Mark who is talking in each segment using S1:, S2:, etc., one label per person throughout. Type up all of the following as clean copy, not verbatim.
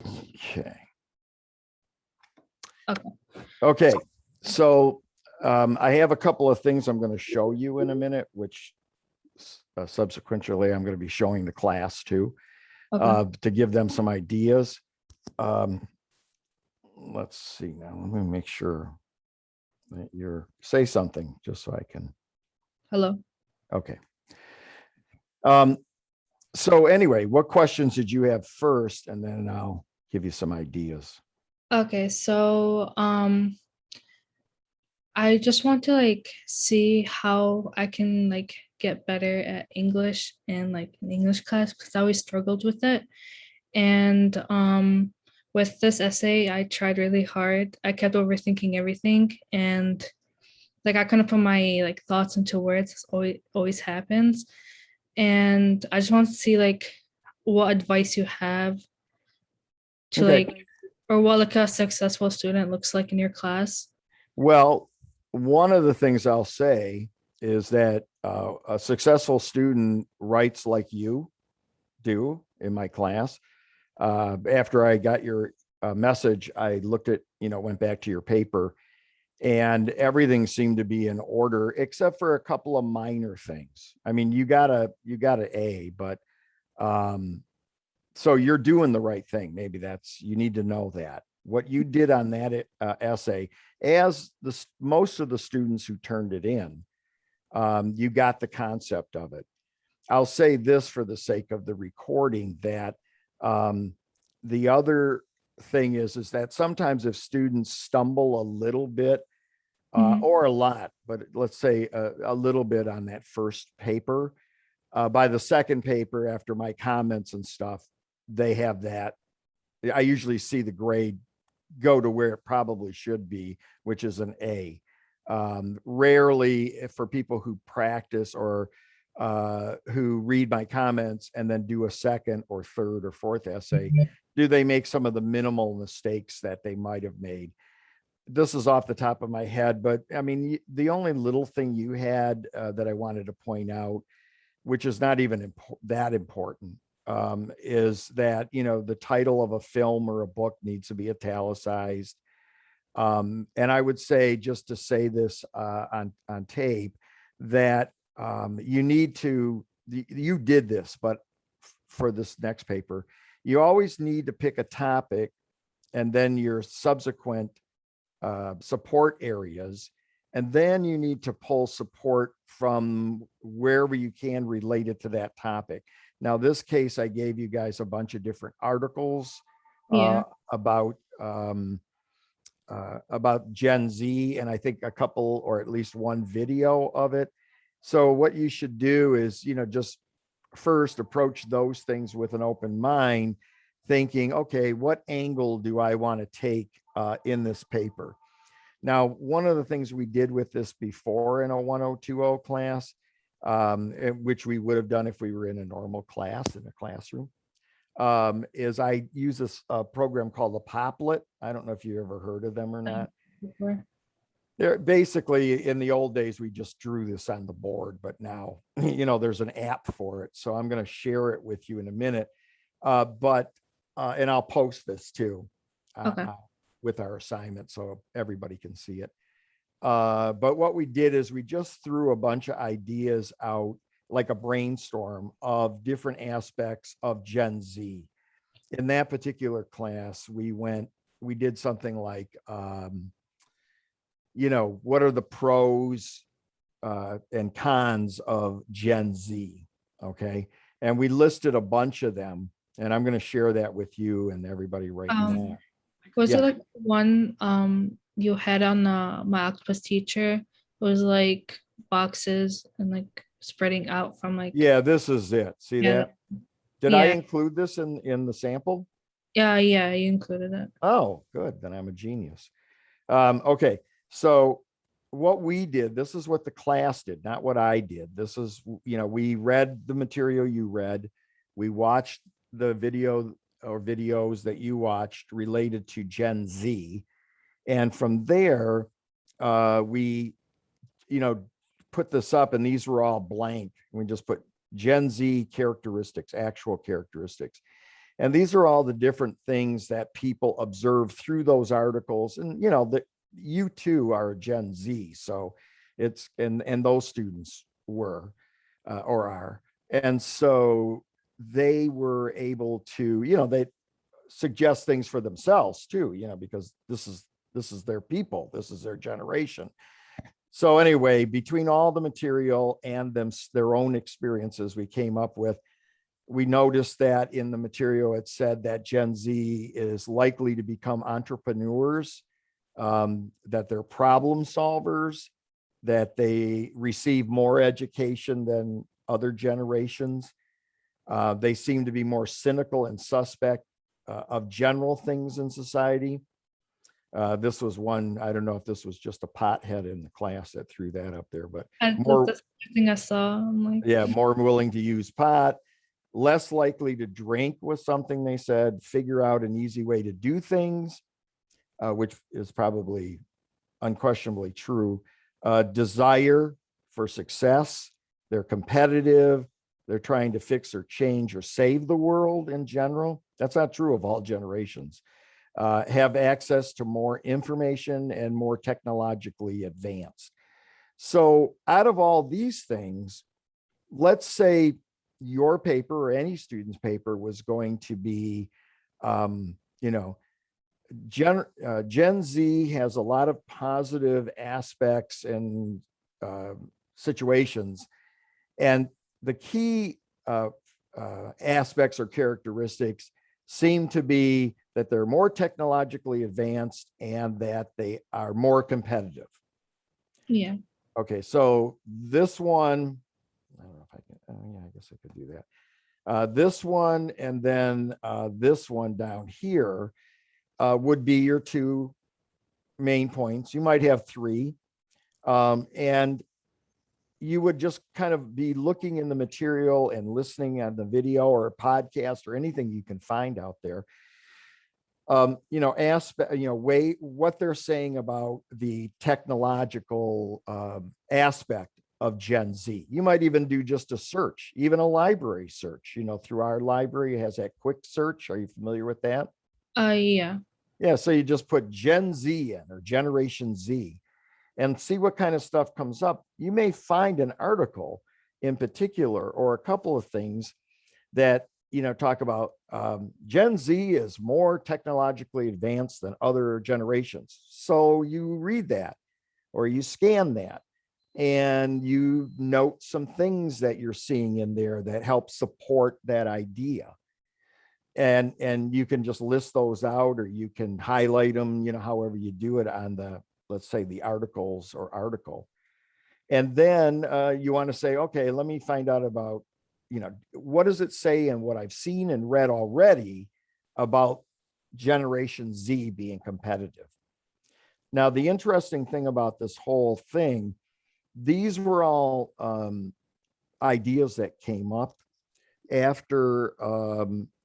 S1: Okay.
S2: Okay.
S1: Okay. So I have a couple of things I'm going to show you in a minute, which subsequently I'm going to be showing the class too,
S2: Okay.
S1: to give them some ideas. Let's see now. Let me make sure that you're say something just so I can.
S2: Hello.
S1: Okay. So anyway, what questions did you have first? And then I'll give you some ideas.
S2: Okay, so I just want to like see how I can like get better at English and like an English class because I always struggled with it. And with this essay, I tried really hard. I kept overthinking everything and like I couldn't put my like thoughts into words. This always happens. And I just want to see like what advice you have to
S1: Okay.
S2: like or what like a successful student looks like in your class.
S1: Well, one of the things I'll say is that a successful student writes like you do in my class. After I got your message, I looked at, went back to your paper, and everything seemed to be in order except for a couple of minor things. I mean, you got a A, but so you're doing the right thing. Maybe you need to know that what you did on that essay, as most of the students who turned it in, you got the concept of it. I'll say this for the sake of the recording, that the other thing is that sometimes if students stumble a little bit or a lot, but let's say a little bit on that first paper, by the second paper, after my comments and stuff, they have that. I usually see the grade go to where it probably should be, which is an A. Rarely, for people who practice or who read my comments and then do a second or third or fourth essay, do they make some of the minimal mistakes that they might have made. This is off the top of my head, but I mean, the only little thing you had that I wanted to point out, which is not even that important, is that, the title of a film or a book needs to be italicized. And I would say, just to say this on tape, that you need to, you did this, but for this next paper, you always need to pick a topic and then your subsequent support areas. And then you need to pull support from wherever you can relate it to that topic. Now, this case, I gave you guys a bunch of different articles
S2: Yeah.
S1: about Gen Z, and I think a couple or at least one video of it. So what you should do is, just first approach those things with an open mind, thinking, okay, what angle do I want to take in this paper? Now, one of the things we did with this before in a 1020 class, which we would have done if we were in a normal class in a classroom, is I use this program called the Poplet. I don't know if you ever heard of them or not. They're basically, in the old days, we just drew this on the board, but now, there's an app for it. So I'm going to share it with you in a minute. And I'll post this too.
S2: Okay.
S1: With our assignment so everybody can see it. But what we did is we just threw a bunch of ideas out, like a brainstorm of different aspects of Gen Z. In that particular class, we did something like, what are the pros and cons of Gen Z? Okay. And we listed a bunch of them, and I'm going to share that with you and everybody right now.
S2: Was
S1: Yeah.
S2: it like one you had on my octopus teacher? It was like boxes and like spreading out from like
S1: Yeah, this is it. See
S2: yeah,
S1: that? Did I
S2: yeah,
S1: include this in the sample?
S2: yeah, you included it.
S1: Oh, good. Then I'm a genius. Okay. So what we did, this is what the class did, not what I did. This is, we read the material you read. We watched the video or videos that you watched related to Gen Z. And from there, we, put this up, and these were all blank. We just put Gen Z characteristics, actual characteristics. And these are all the different things that people observe through those articles. And, you know, that you too are a Gen Z. So it's, and those students were, or are. And so they were able to, you know, they suggest things for themselves too, you know, because this is their people, this is their generation. So anyway, between all the material and their own experiences, we came up with, we noticed that in the material, it said that Gen Z is likely to become entrepreneurs, that they're problem solvers, that they receive more education than other generations. They seem to be more cynical and suspect of general things in society. This was one, I don't know if this was just a pothead in the class that threw that up there, but more,
S2: That's the thing I saw. I'm like,
S1: yeah, more willing to use pot, less likely to drink was something they said, figure out an easy way to do things, which is probably unquestionably true. Desire for success, they're competitive, they're trying to fix or change or save the world in general. That's not true of all generations. Have access to more information and more technologically advanced. So out of all these things, let's say your paper or any student's paper was going to be, you know, Gen Z has a lot of positive aspects and situations. And the key aspects or characteristics seem to be that they're more technologically advanced and that they are more competitive.
S2: yeah.
S1: Okay, so this one, I don't know if I can, oh yeah, I guess I could do that. This one and then this one down here would be your two main points. You might have three. And you would just kind of be looking in the material and listening on the video or a podcast or anything you can find out there. You know, way what they're saying about the technological aspect of Gen Z. You might even do just a search, even a library search, you know, through our library has that quick search. Are you familiar with that?
S2: Yeah.
S1: Yeah. So you just put Gen Z in or Generation Z and see what kind of stuff comes up. You may find an article in particular or a couple of things that, you know, talk about Gen Z is more technologically advanced than other generations. So you read that or you scan that and you note some things that you're seeing in there that help support that idea. And you can just list those out or you can highlight them, you know, however you do it on the, let's say the articles or article. And then you want to say, okay, let me find out about, you know, what does it say and what I've seen and read already about Generation Z being competitive. Now, the interesting thing about this whole thing, these were all ideas that came up after,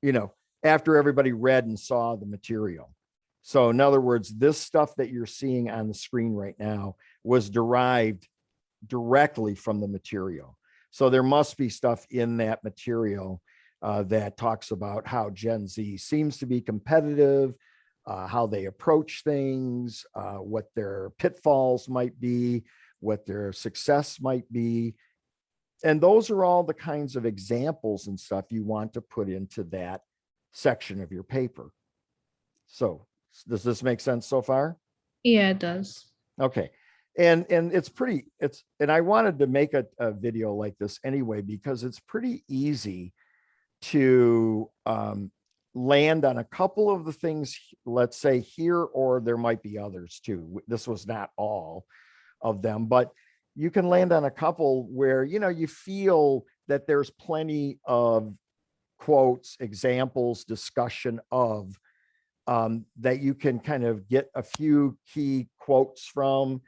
S1: you know, after everybody read and saw the material. So in other words, this stuff that you're seeing on the screen right now was derived directly from the material. So there must be stuff in that material that talks about how Gen Z seems to be competitive, how they approach things, what their pitfalls might be, what their success might be. And those are all the kinds of examples and stuff you want to put into that section of your paper. So does this make sense so far?
S2: Yeah, it does.
S1: Okay. And and I wanted to make a video like this anyway, because it's pretty easy to land on a couple of the things, let's say here, or there might be others too. This was not all of them, but you can land on a couple where, you know, you feel that there's plenty of quotes, examples, discussion of that you can kind of get a few key quotes from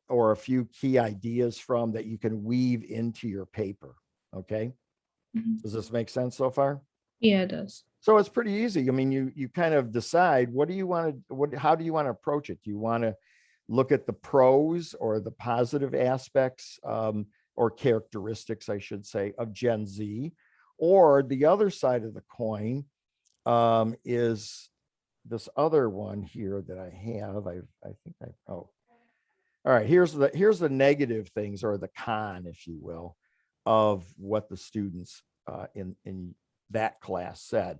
S1: or a few key ideas from that you can weave into your paper. Okay.
S2: Mhm.
S1: Does this make sense so far?
S2: Yeah, it does.
S1: So it's pretty easy. I mean, you kind of decide, what do you want to, how do you want to approach it? Do you want to look at the pros or the positive aspects or characteristics, I should say, of Gen Z? Or the other side of the coin is this other one here that I have. I think oh, all right. Here's the negative things, or the con, if you will, of what the students in that class said.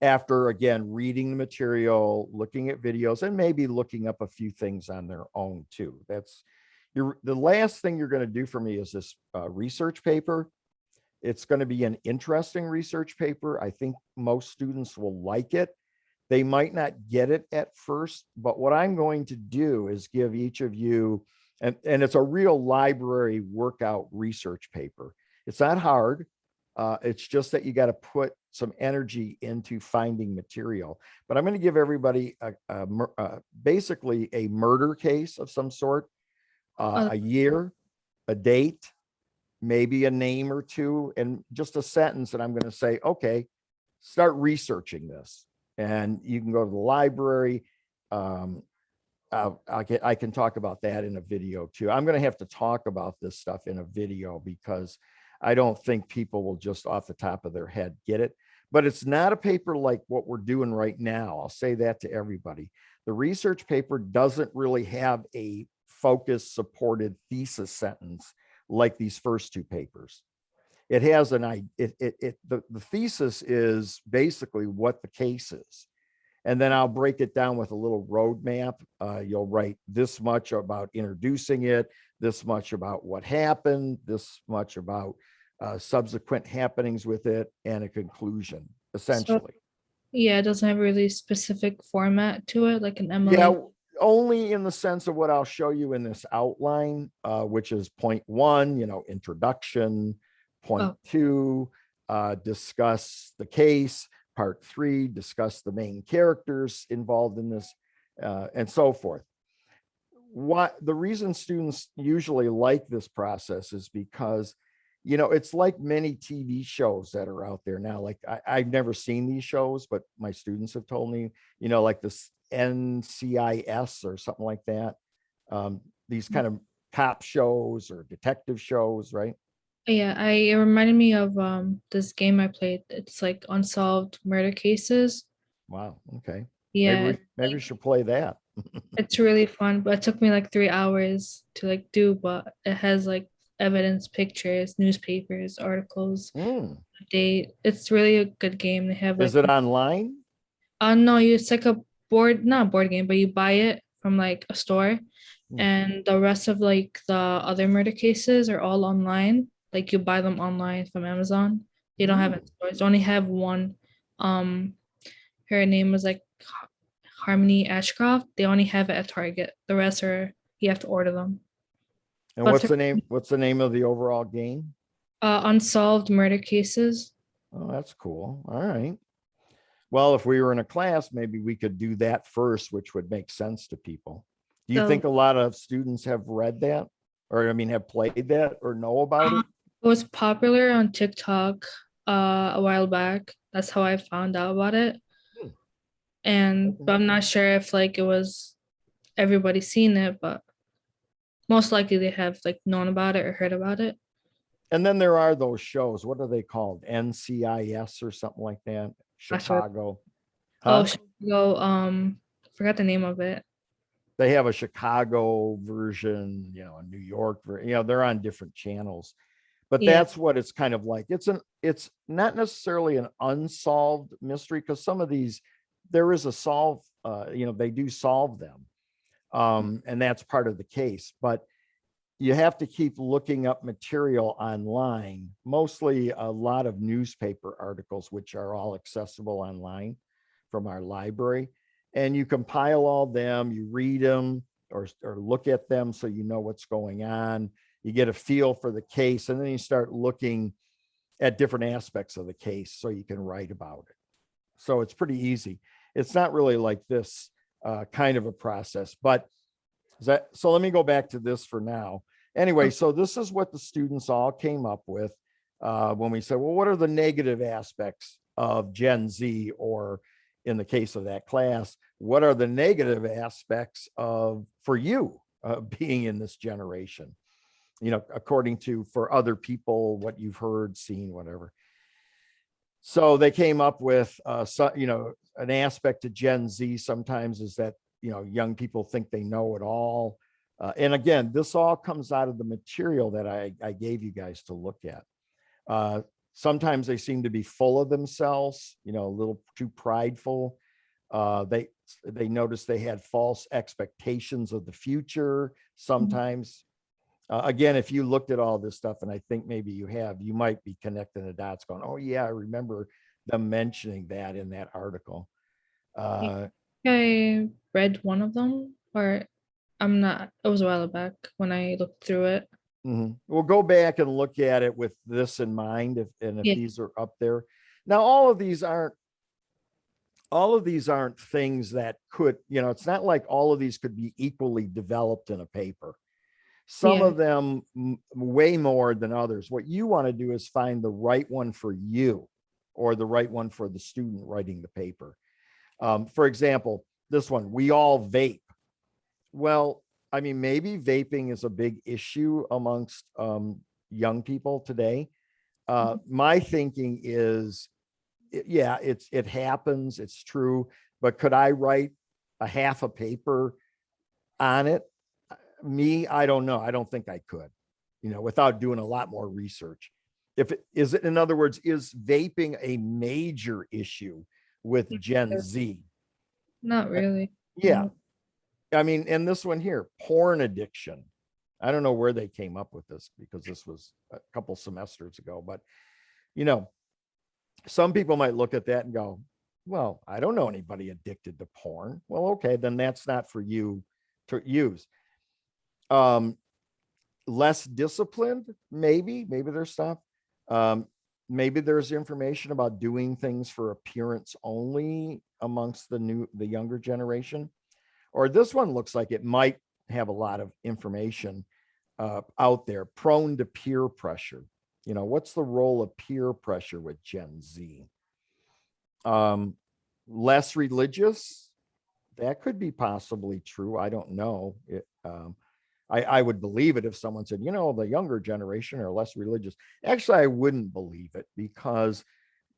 S1: After again reading the material, looking at videos, and maybe looking up a few things on their own too. That's the last thing you're going to do for me is this research paper. It's going to be an interesting research paper. I think most students will like it. They might not get it at first, but what I'm going to do is give each of you, and it's a real library workout research paper. It's not hard. It's just that you got to put some energy into finding material. But I'm going to give everybody basically a murder case of some sort,
S2: Oh,
S1: a year, a date, maybe a name or two, and just a sentence. And I'm going to say, okay, start researching this. And you can go to the library. I can talk about that in a video too. I'm going to have to talk about this stuff in a video because I don't think people will just off the top of their head get it. But it's not a paper like what we're doing right now. I'll say that to everybody. The research paper doesn't really have a focused supported thesis sentence like these first two papers. It has the thesis is basically what the case is. And then I'll break it down with a little roadmap. You'll write this much about introducing it, this much about what happened, this much about subsequent happenings with it, and a conclusion,
S2: so
S1: essentially.
S2: yeah, it doesn't have a really specific format to it, like an
S1: Yeah,
S2: MLA.
S1: only in the sense of what I'll show you in this outline, which is point one, introduction, point
S2: Oh,
S1: two, discuss the case, part three, discuss the main characters involved in this, and so forth. What the reason students usually like this process is because it's like many TV shows that are out there now. Like I've never seen these shows, but my students have told me, like this NCIS or something like that. These kind of cop shows or detective shows, right?
S2: yeah, it reminded me of this game I played. It's like Unsolved Murder Cases.
S1: Wow. Okay. Maybe
S2: Yeah,
S1: we should play that.
S2: it's really fun, but it took me like 3 hours to like do, but it has like evidence, pictures, newspapers, articles,
S1: Mm.
S2: date. It's really a good game. They have
S1: Is
S2: like
S1: it online?
S2: no, it's like a not a board game, but you buy it from like a store,
S1: Mm.
S2: and the rest of like the other murder cases are all online. Like you buy them online from Amazon. They don't have it
S1: Mm.
S2: in stores. They only have one. Um, her name was like Harmony Ashcroft. They only have it at Target. The rest are you have to order them.
S1: And
S2: But
S1: what's the name of the overall game?
S2: unsolved murder cases.
S1: Oh, that's cool. All right. Well, if we were in a class, maybe we could do that first, which would make sense to people. Do you
S2: So
S1: think a lot of students have read that, or I mean, have played that or know about it?
S2: it was popular on TikTok a while back. That's how I found out about it.
S1: Hmm.
S2: And
S1: Okay.
S2: but I'm not sure if like it was everybody seen it, but most likely they have like known about it or heard about it.
S1: And then there are those shows. What are they called? NCIS or something like that?
S2: That's what.
S1: Chicago.
S2: Oh,
S1: Huh?
S2: Chicago. Forgot the name of it.
S1: They have a Chicago version, a New York they're on different channels. But
S2: Yeah.
S1: that's what it's kind of like. It's not necessarily an unsolved mystery, because some of these there is a solve, they do solve them. And that's part of the case. But you have to keep looking up material online, mostly a lot of newspaper articles, which are all accessible online from our library. And you compile all them, you read them or look at them so you know what's going on. You get a feel for the case, and then you start looking at different aspects of the case so you can write about it. So it's pretty easy. It's not really like this kind of a process, but so let me go back to this for now. Anyway, so this is what the students all came up with when we said, well, what are the negative aspects of Gen Z, or in the case of that class, what are the negative aspects of for you being in this generation? According to for other people, what you've heard, seen, whatever. So they came up with, an aspect to Gen Z sometimes is that, young people think they know it all. And again, this all comes out of the material that I gave you guys to look at. Sometimes they seem to be full of themselves, a little too prideful. They noticed they had false expectations of the future sometimes. Again, if you looked at all this stuff, and I think maybe you have, you might be connecting the dots going, oh yeah, I remember them mentioning that in that article. Uh,
S2: I read one of them, or I'm not, it was a while back when I looked through it.
S1: We'll go back and look at it with this in mind, if
S2: Yeah.
S1: these are up there. Now, all of these aren't things that could, it's not like all of these could be equally developed in a paper. Some
S2: Yeah.
S1: of them way more than others. What you want to do is find the right one for you, or the right one for the student writing the paper. For example, this one, we all vape. Well, I mean, maybe vaping is a big issue amongst young people today. My thinking is, yeah, it happens, it's true, but could I write a half a paper on it? Me, I don't know. I don't think I could, without doing a lot more research. If it is, in other words, is vaping a major issue with Gen Z?
S2: Not really.
S1: Yeah. I mean, and this one here, porn addiction. I don't know where they came up with this, because this was a couple semesters ago, but you know, some people might look at that and go, well, I don't know anybody addicted to porn. Well, okay, then that's not for you to use. Um, Less disciplined, maybe there's stuff. Um, Maybe there's information about doing things for appearance only amongst the younger generation. Or this one looks like it might have a lot of information out there. Prone to peer pressure. What's the role of peer pressure with Gen Z? Less religious. That could be possibly true. I don't know. I would believe it if someone said, the younger generation are less religious. Actually, I wouldn't believe it, because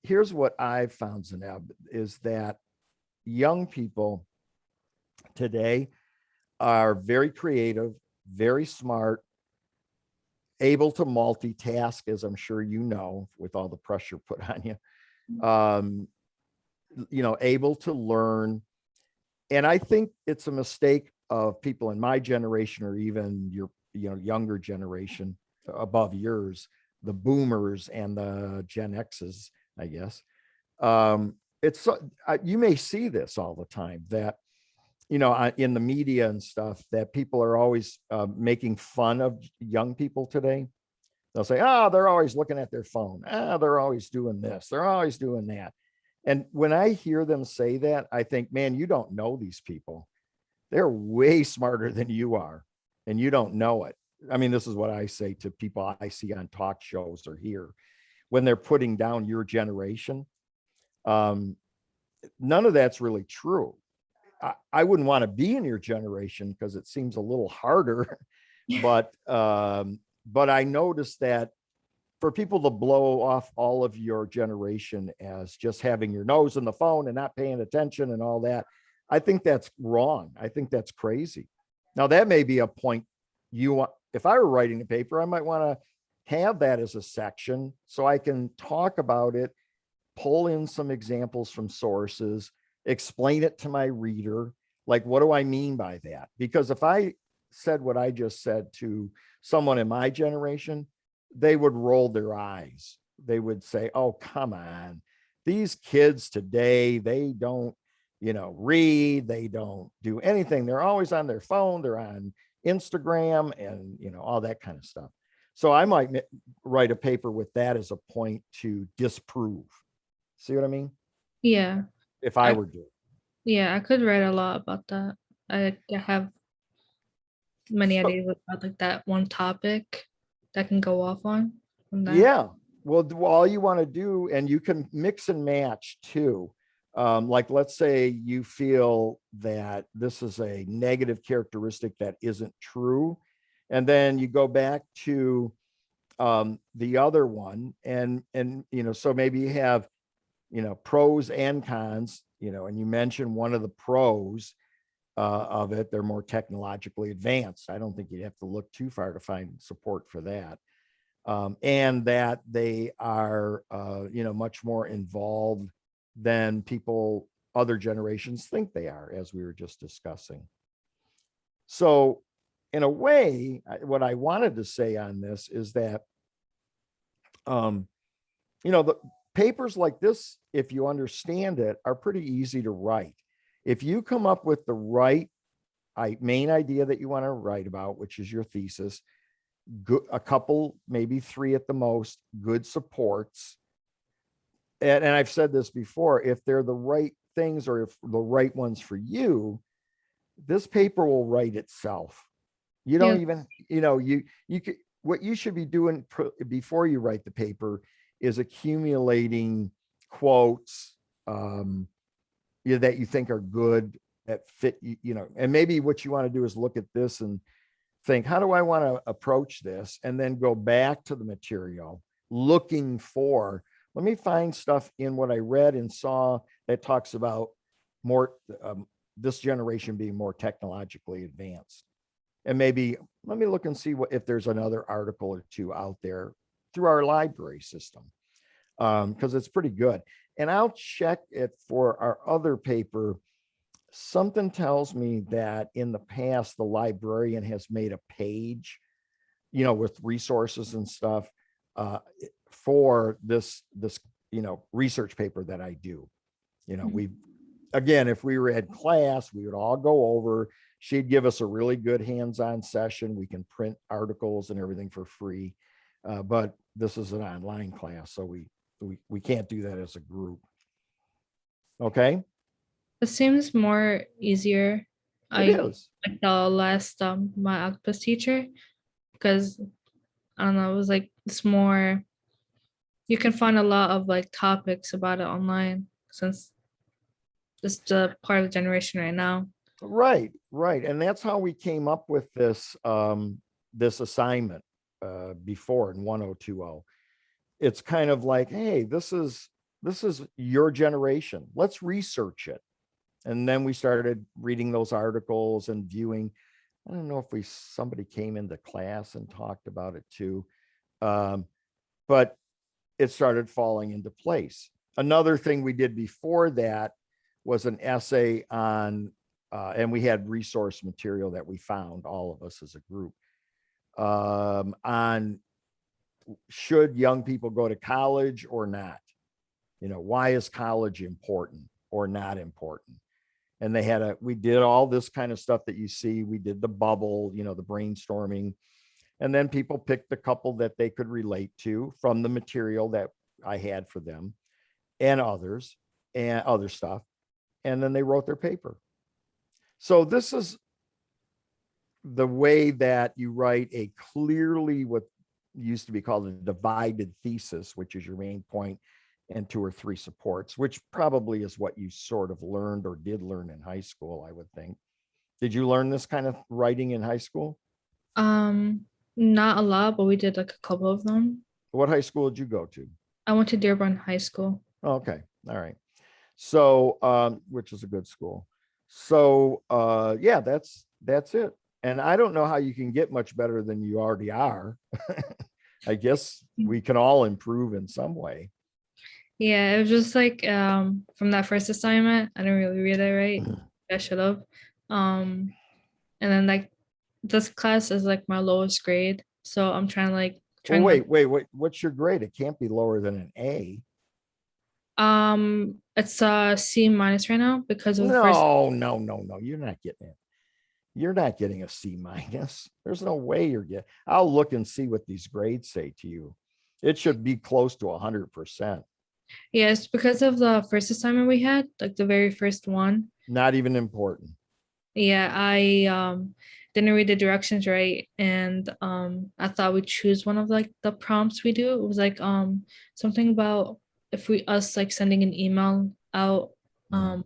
S1: here's what I've found, Zeneb, is that young people today are very creative, very smart, able to multitask, as I'm sure you know, with all the pressure put on you, able to learn. And I think it's a mistake of people in my generation, or even your younger generation above yours, the boomers and the Gen X's, I guess. It's you may see this all the time, that in the media and stuff, that people are always making fun of young people today. They'll say, oh, they're always looking at their phone. They're always doing this. They're always doing that. And when I hear them say that, I think, man, you don't know these people. They're way smarter than you are, and you don't know it. I mean, this is what I say to people I see on talk shows or here when they're putting down your generation. None of that's really true. I wouldn't want to be in your generation, because it seems a little harder, but I noticed that for people to blow off all of your generation as just having your nose in the phone and not paying attention and all that, I think that's wrong. I think that's crazy. Now, that may be a point you want. If I were writing a paper, I might want to have that as a section so I can talk about it, pull in some examples from sources, explain it to my reader. Like, what do I mean by that? Because if I said what I just said to someone in my generation, they would roll their eyes. They would say, oh, come on. These kids today, they don't, read, they don't do anything. They're always on their phone. They're on Instagram and, all that kind of stuff. So I might write a paper with that as a point to disprove. See what I mean?
S2: Yeah.
S1: If I
S2: I,
S1: were doing.
S2: yeah, I could write a lot about that. I have many
S1: So,
S2: ideas about like that one topic that can go off on that.
S1: yeah. Well, all you want to do, and you can mix and match too. Like, let's say you feel that this is a negative characteristic that isn't true. And then you go back to the other one, and so maybe you have pros and cons, and you mentioned one of the pros of it, they're more technologically advanced. I don't think you'd have to look too far to find support for that. And that they are, much more involved than other generations think they are, as we were just discussing. So in a way, what I wanted to say on this is that, the papers like this, if you understand it, are pretty easy to write. If you come up with the right main idea that you want to write about, which is your thesis, a couple, maybe 3 at the most, good supports. And I've said this before, if they're the right things or if the right ones for you, this paper will write itself. You don't even, you could, what you should be doing before you write the paper is accumulating quotes that you think are good, that fit, and maybe what you want to do is look at this and think, how do I want to approach this? And then go back to the material looking for, let me find stuff in what I read and saw that talks about more, this generation being more technologically advanced. And maybe let me look and see if there's another article or 2 out there through our library system, because it's pretty good. And I'll check it for our other paper. Something tells me that in the past, the librarian has made a page, with resources and stuff for this, research paper that I do. Again, if we were at class, we would all go over. She'd give us a really good hands-on session. We can print articles and everything for free. But this is an online class, so we can't do that as a group. Okay.
S2: It seems more easier.
S1: It is.
S2: Like the last my octopus teacher, because I don't know, it was like it's more, you can find a lot of like topics about it online since it's the part of the generation right now.
S1: Right. And that's how we came up with this this assignment before in 1020. It's kind of like, hey, this is your generation. Let's research it. And then we started reading those articles and viewing. I don't know if somebody came into class and talked about it too. But it started falling into place. Another thing we did before that was an essay on, and we had resource material that we found, all of us as a group, on should young people go to college or not? Why is college important or not important? And we did all this kind of stuff that you see. We did the bubble, the brainstorming. And then people picked a couple that they could relate to from the material that I had for them and others and other stuff. And then they wrote their paper. So this is the way that you write a clearly what used to be called a divided thesis, which is your main point and 2 or 3 supports, which probably is what you sort of learned or did learn in high school, I would think. Did you learn this kind of writing in high school?
S2: Not a lot, but we did like a couple of them.
S1: What high school did you go to?
S2: I went to Dearborn High School.
S1: Okay. All right. So, which is a good school. So, yeah, that's it. And I don't know how you can get much better than you already are. I guess we can all improve in some way.
S2: Yeah, it was just like from that first assignment, I didn't really read it right. I should have. And then like this class is like my lowest grade. So I'm trying to like
S1: Well, wait. What's your grade? It can't be lower than an A.
S2: It's a C minus right now because of the first.
S1: No. You're not getting it. You're not getting a C minus. There's no way you're getting. I'll look and see what these grades say to you. It should be close to 100%.
S2: Yes, because of the first assignment we had, like the very first one.
S1: Not even important.
S2: Yeah, I didn't read the directions right, and I thought we'd choose one of like the prompts we do. It was like something about if we us like sending an email out to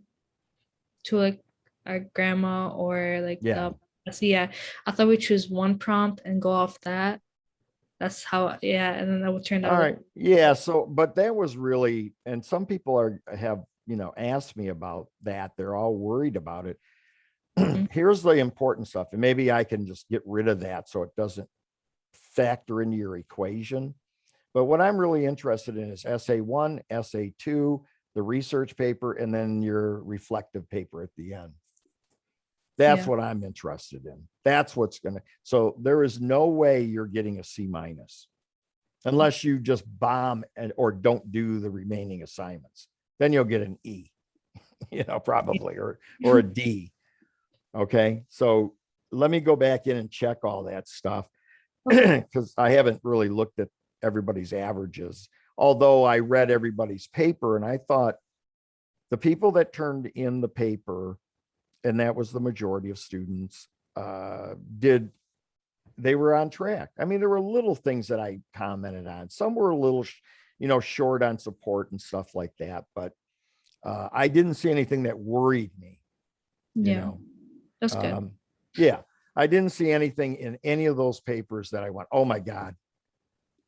S2: like our grandma or like
S1: Yeah.
S2: so yeah, I thought we'd choose one prompt and go off that. that's how, yeah, and then that would turn
S1: All
S2: out.
S1: right. Yeah. So, but that was really, and some people have, asked me about that. They're all worried about it.
S2: Mhm.
S1: Here's the important stuff. And maybe I can just get rid of that so it doesn't factor into your equation. But what I'm really interested in is essay one, essay two, the research paper, and then your reflective paper at the end. That's
S2: Yeah.
S1: what I'm interested in. That's what's going to, so there is no way you're getting a C minus unless you just bomb or don't do the remaining assignments. Then you'll get an E, probably, or a D. Okay. So let me go back in and check all that stuff because I haven't really looked at everybody's averages. Although I read everybody's paper and I thought the people that turned in the paper, and that was the majority of students, they were on track. I mean, there were little things that I commented on. Some were a little, short on support and stuff like that, but I didn't see anything that worried me,
S2: Yeah, that's good.
S1: Yeah, I didn't see anything in any of those papers that I went, oh my God,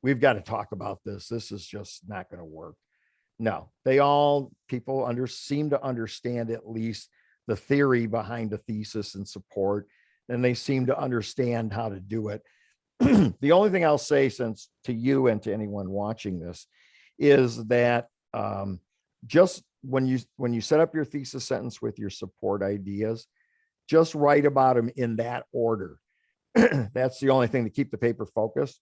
S1: we've got to talk about this. This is just not going to work. No, people seem to understand at least the theory behind the thesis and support, and they seem to understand how to do it. The only thing I'll say, since to you and to anyone watching this, is that just when you set up your thesis sentence with your support ideas, just write about them in that order. That's the only thing to keep the paper focused.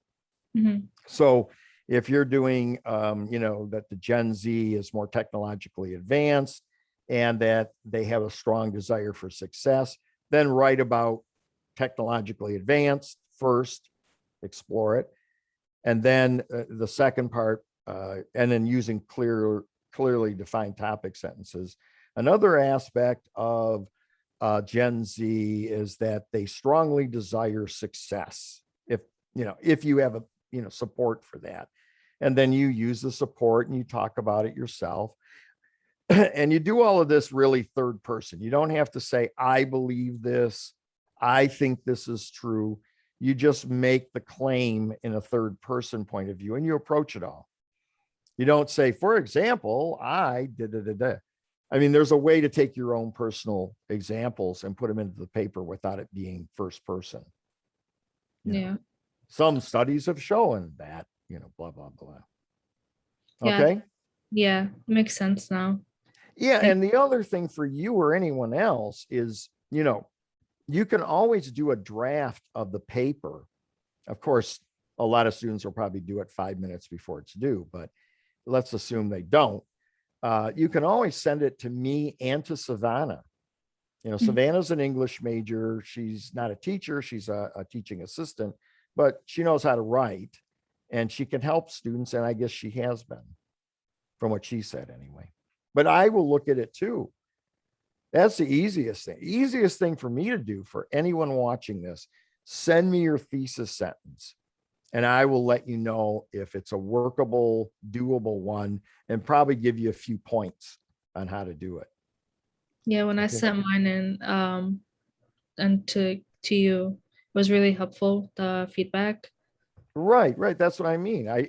S2: Mhm.
S1: So if you're doing, that the Gen Z is more technologically advanced and that they have a strong desire for success, then write about technologically advanced first, explore it. And then the second part, and then using clearly defined topic sentences. Another aspect of Gen Z is that they strongly desire success. If you have support for that, and then you use the support and you talk about it yourself, and you do all of this really third person. You don't have to say, I believe this, I think this is true. You just make the claim in a third person point of view and you approach it all. You don't say, for example, I did it. I mean, there's a way to take your own personal examples and put them into the paper without it being first person.
S2: Yeah.
S1: Some studies have shown that, blah, blah, blah.
S2: Yeah.
S1: Okay.
S2: Yeah. Makes sense now.
S1: Yeah.
S2: Thank-
S1: And the other thing for you or anyone else is, you can always do a draft of the paper. Of course, a lot of students will probably do it 5 minutes before it's due, but let's assume they don't. You can always send it to me and to Savannah. Savannah's an English major. She's not a teacher. She's a teaching assistant, but she knows how to write and she can help students. And I guess she has been, from what she said anyway. But I will look at it too. That's the easiest thing. Easiest thing for me to do for anyone watching this, send me your thesis sentence and I will let you know if it's a workable, doable one and probably give you a few points on how to do it.
S2: Yeah, when I
S1: Okay.
S2: sent mine in, and to you, it was really helpful, the feedback.
S1: Right. That's what I mean. I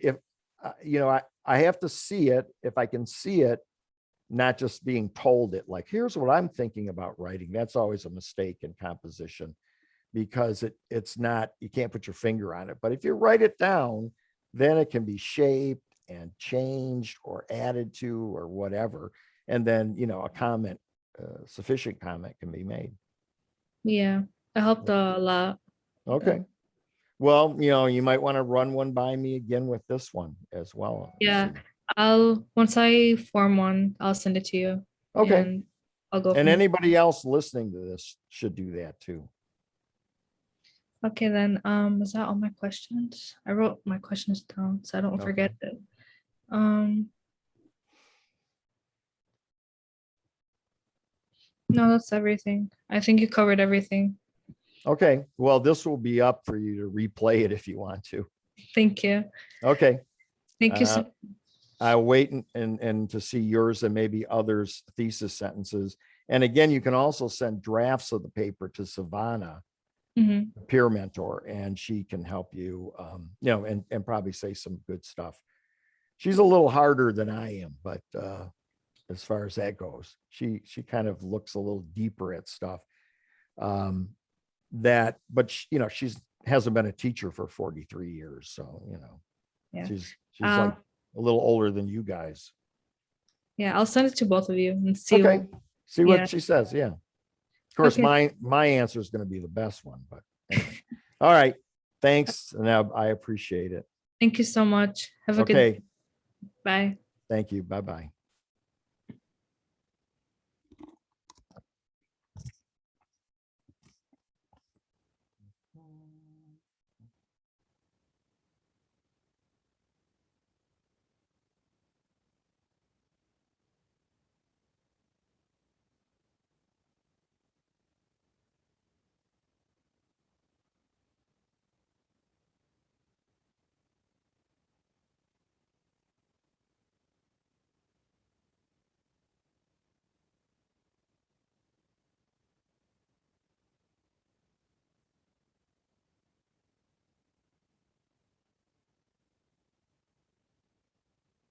S1: have to see it. If I can see it, not just being told it, like, here's what I'm thinking about writing. That's always a mistake in composition because it's not, you can't put your finger on it. But if you write it down, then it can be shaped and changed or added to or whatever. And then, a comment, sufficient comment can be made.
S2: Yeah, it helped a lot.
S1: Okay. Well, you might want to run one by me again with this one as well.
S2: Yeah, once I form one, I'll send it to you
S1: Okay.
S2: and I'll go
S1: And
S2: from.
S1: anybody else listening to this should do that too.
S2: Okay, then, is that all my questions? I wrote my questions down so I don't forget
S1: Okay.
S2: it. Um, no, that's everything. I think you covered everything.
S1: Okay. Well, this will be up for you to replay it if you want to.
S2: Thank you.
S1: Okay.
S2: Thank you so.
S1: I'll wait and to see yours and maybe others' thesis sentences. And again, you can also send drafts of the paper to Savannah
S2: Mhm.
S1: peer mentor, and she can help you, and probably say some good stuff. She's a little harder than I am, but as far as that goes, she kind of looks a little deeper at stuff. Um, but she's hasn't been a teacher for 43 years, so
S2: Yeah.
S1: she's
S2: Uh,
S1: like a little older than you guys.
S2: yeah, I'll send it to both of you and see.
S1: Okay, see
S2: Yeah.
S1: what she says. Yeah, of course,
S2: Okay.
S1: my answer is going to be the best one, but anyway. All right, thanks, and I appreciate it.
S2: Thank you so much. Have a good
S1: Okay,
S2: bye.
S1: thank you. Bye bye.